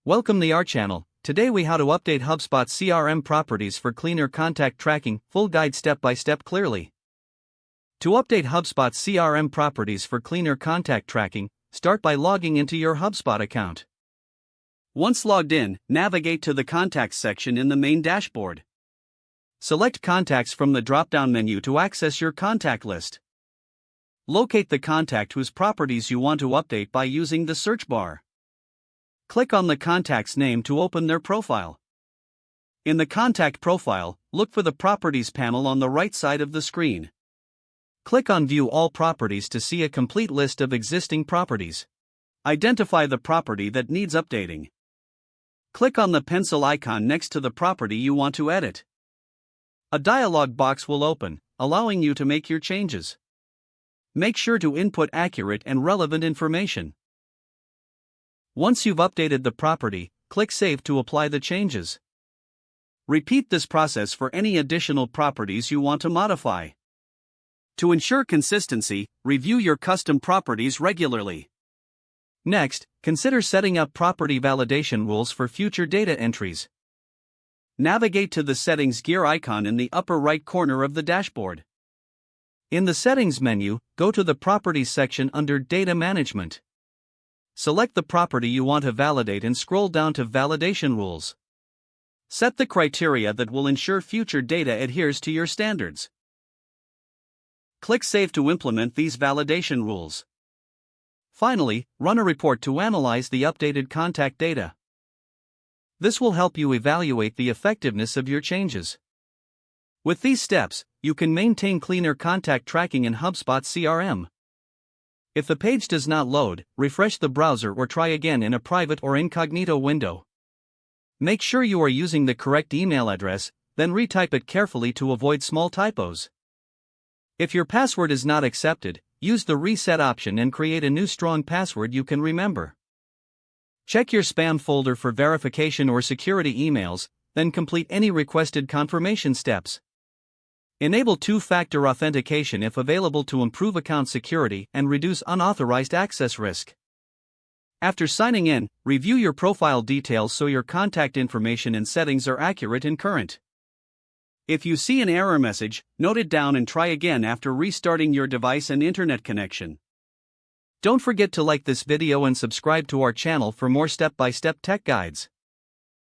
Welcome to our channel. Today we how to update HubSpot CRM properties for cleaner contact tracking, full guide step by step clearly. To update HubSpot CRM properties for cleaner contact tracking, start by logging into your HubSpot account. Once logged in, navigate to the Contacts section in the main dashboard. Select Contacts from the drop-down menu to access your contact list. Locate the contact whose properties you want to update by using the search bar. Click on the contact's name to open their profile. In the contact profile, look for the Properties panel on the right side of the screen. Click on View All Properties to see a complete list of existing properties. Identify the property that needs updating. Click on the pencil icon next to the property you want to edit. A dialog box will open, allowing you to make your changes. Make sure to input accurate and relevant information. Once you've updated the property, click Save to apply the changes. Repeat this process for any additional properties you want to modify. To ensure consistency, review your custom properties regularly. Next, consider setting up property validation rules for future data entries. Navigate to the Settings gear icon in the upper right corner of the dashboard. In the Settings menu, go to the Properties section under Data Management. Select the property you want to validate and scroll down to Validation Rules. Set the criteria that will ensure future data adheres to your standards. Click Save to implement these validation rules. Finally, run a report to analyze the updated contact data. This will help you evaluate the effectiveness of your changes. With these steps, you can maintain cleaner contact tracking in HubSpot CRM. If the page does not load, refresh the browser or try again in a private or incognito window. Make sure you are using the correct email address, then retype it carefully to avoid small typos. If your password is not accepted, use the reset option and create a new strong password you can remember. Check your spam folder for verification or security emails, then complete any requested confirmation steps. Enable two-factor authentication if available to improve account security and reduce unauthorized access risk. After signing in, review your profile details so your contact information and settings are accurate and current. If you see an error message, note it down and try again after restarting your device and internet connection. Don't forget to like this video and subscribe to our channel for more step-by-step tech guides.